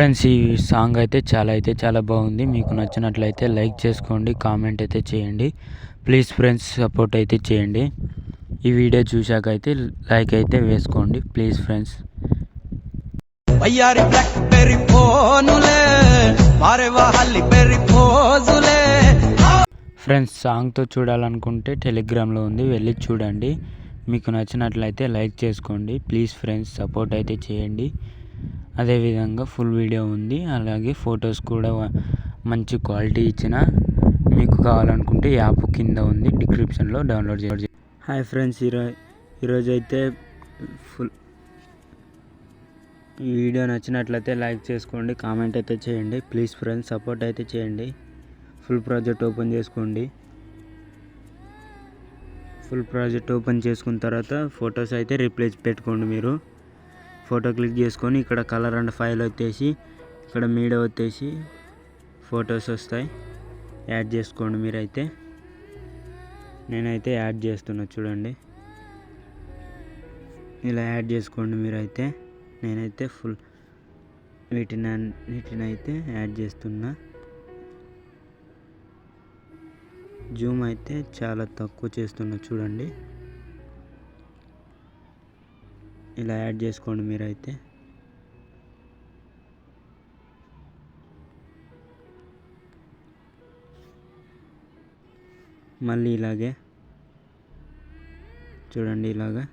Friends, ఈ song అయితే చాలా బాగుంది. మీకు నచ్చినట్లయితే లైక్ చేసుకోండి, కామెంట్ అయితే చేయండి. ప్లీజ్ ఫ్రెండ్స్, సపోర్ట్ అయితే చేయండి. ఈ వీడియో చూశాక అయితే లైక్ అయితే వేసుకోండి ప్లీజ్ ఫ్రెండ్స్. ఫ్రెండ్స్, సాంగ్తో చూడాలనుకుంటే టెలిగ్రామ్లో ఉంది, వెళ్ళి చూడండి. మీకు నచ్చినట్లయితే లైక్ చేసుకోండి. ప్లీజ్ ఫ్రెండ్స్, సపోర్ట్ అయితే చేయండి. అదేవిధంగా ఫుల్ వీడియో ఉంది, అలాగే ఫొటోస్ కూడా మంచి క్వాలిటీ ఇచ్చిన. మీకు కావాలనుకుంటే యాప్ కింద ఉంది, డిస్క్రిప్షన్లో డౌన్లోడ్ చేయండి. హాయ్ ఫ్రెండ్స్, ఈరోజు అయితే ఈ వీడియో నచ్చినట్లయితే లైక్ చేసుకోండి, కామెంట్ అయితే చేయండి. ప్లీజ్ ఫ్రెండ్స్, సపోర్ట్ అయితే చేయండి. ఫుల్ ప్రాజెక్ట్ ఓపెన్ చేసుకోండి. ఫుల్ ప్రాజెక్ట్ ఓపెన్ చేసుకున్న తర్వాత ఫొటోస్ అయితే రీప్లేస్ పెట్టుకోండి. మీరు ఫోటో క్లిక్ చేసుకొని ఇక్కడ కలర్ అండ్ ఫైల్ వచ్చేసి ఇక్కడ మీడియా వచ్చేసి ఫొటోస్ వస్తాయి, యాడ్ చేసుకోండి. మీరైతే నేనైతే యాడ్ చేస్తున్నా, చూడండి. ఇలా యాడ్ చేసుకోండి మీరైతే. నేనైతే ఫుల్ వీటిని అయితే యాడ్ చేస్తున్నా. జూమ్ అయితే చాలా తక్కువ చేస్తున్నా, చూడండి. ఇలా యాడ్ చేసుకోండి మీరైతే. మళ్ళీ ఇలాగే చూడండి, ఇలాగా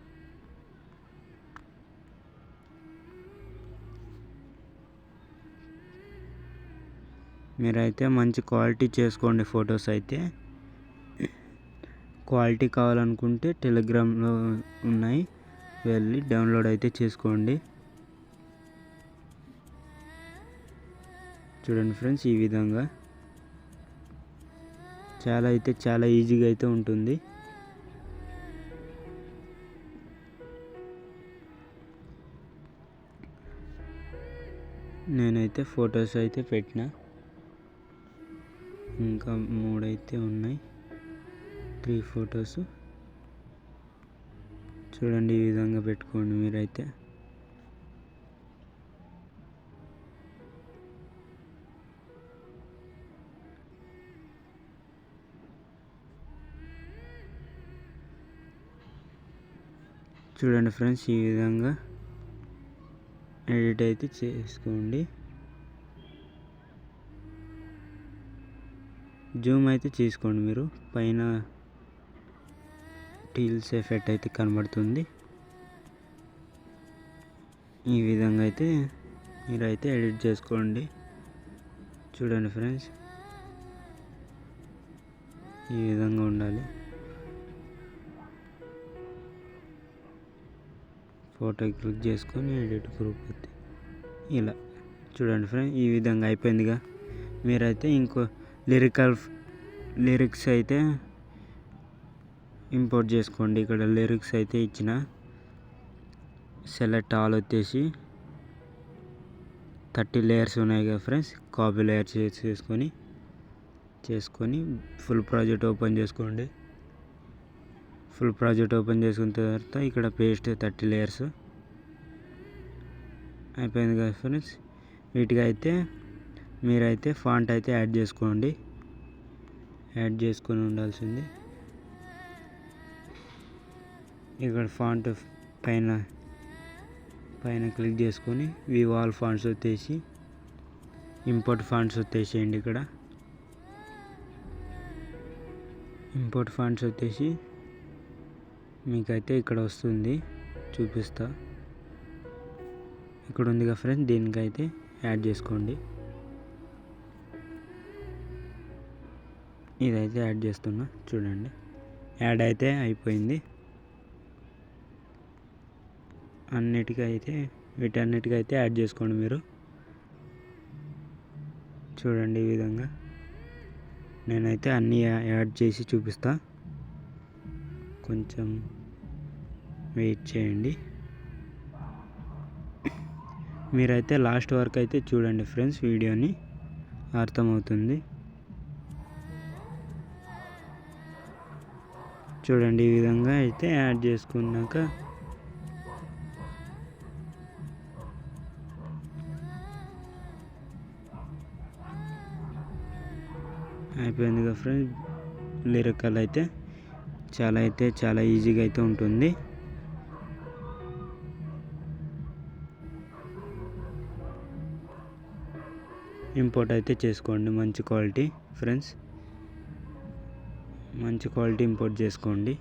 మీరైతే మంచి క్వాలిటీ చేసుకోండి ఫొటోస్ అయితే. క్వాలిటీ కావాలనుకుంటే టెలిగ్రామ్లో ఉన్నాయి, వెళ్ళి డౌన్లోడ్ అయితే చేసుకోండి. చూడండి ఫ్రెండ్స్, ఈ విధంగా చాలా ఈజీగా అయితే ఉంటుంది. నేనైతే ఫొటోస్ అయితే పెట్టిన, ఇంకా 3 అయితే ఉన్నాయి, 3 ఫొటోస్. చూడండి, ఈ విధంగా పెట్టుకోండి మీరైతే. చూడండి ఫ్రెండ్స్, ఈ విధంగా ఎడిట్ అయితే చేసుకోండి. జూమ్ అయితే చేసుకోండి. మీరు పైన టీల్స్ ఎఫెక్ట్ అయితే కనబడుతుంది. ఈ విధంగా అయితే మీరైతే ఎడిట్ చేసుకోండి. చూడండి ఫ్రెండ్స్, ఈ విధంగా ఉండాలి. ఫోటో క్లిక్ చేసుకొని ఎడిట్ గ్రూప్ అయితే ఇలా చూడండి ఫ్రెండ్స్, ఈ విధంగా అయిపోయిందిగా. మీరైతే ఇంకో లిరిక్స్ అయితే ఇంపోర్ట్ చేసుకోండి. ఇక్కడ లిరిక్స్ అయితే ఇచ్చిన సెలెక్ట్ ఆల్ వచ్చేసి 30 లేయర్స్ ఉన్నాయి కదా ఫ్రెండ్స్. కాపీ లేయర్స్ చేసుకొని ఫుల్ ప్రాజెక్ట్ ఓపెన్ చేసుకోండి. ఫుల్ ప్రాజెక్ట్ ఓపెన్ చేసుకున్న తర్వాత ఇక్కడ పేస్ట్ 30 లేయర్స్ అయిపోయింది కదా ఫ్రెండ్స్. వీటికి అయితే మీరైతే ఫాంట్ అయితే యాడ్ చేసుకోండి, యాడ్ చేసుకొని ఉండాల్సింది. ఇక్కడ ఫాంట్ పైన క్లిక్ చేసుకొని వ్యూ ఆల్ ఫాంట్స్ వచ్చేసి ఇంపోర్ట్ ఫాంట్స్ వచ్చేసేయండి. ఇక్కడ ఇంపోర్ట్ ఫాంట్స్ వచ్చేసి మీకైతే ఇక్కడ వస్తుంది, చూపిస్తా. ఇక్కడ ఉంది కదా ఫ్రెండ్స్, దీనికైతే యాడ్ చేసుకోండి. ఇదైతే యాడ్ చేస్తున్నా, చూడండి. యాడ్ అయితే అయిపోయింది. వీటన్నిటికైతే యాడ్ చేసుకోండి మీరు. చూడండి, ఈ విధంగా నేనైతే అన్నీ యాడ్ చేసి చూపిస్తా, కొంచెం వెయిట్ చేయండి. మీరైతే లాస్ట్ వరకు అయితే చూడండి ఫ్రెండ్స్, వీడియోని అర్థమవుతుంది. చూడండి, ఈ విధంగా అయితే యాడ్ చేసుకున్నాక అయిపోయింది కదా ఫ్రెండ్స్. లిరికల్ అయితే చాలా ఈజీగా అయితే ఉంటుంది. ఇంపోర్ట్ అయితే చేసుకోండి మంచి క్వాలిటీ ఫ్రెండ్స్, మంచి క్వాలిటీ ఇంపోర్ట్ చేసుకోండి.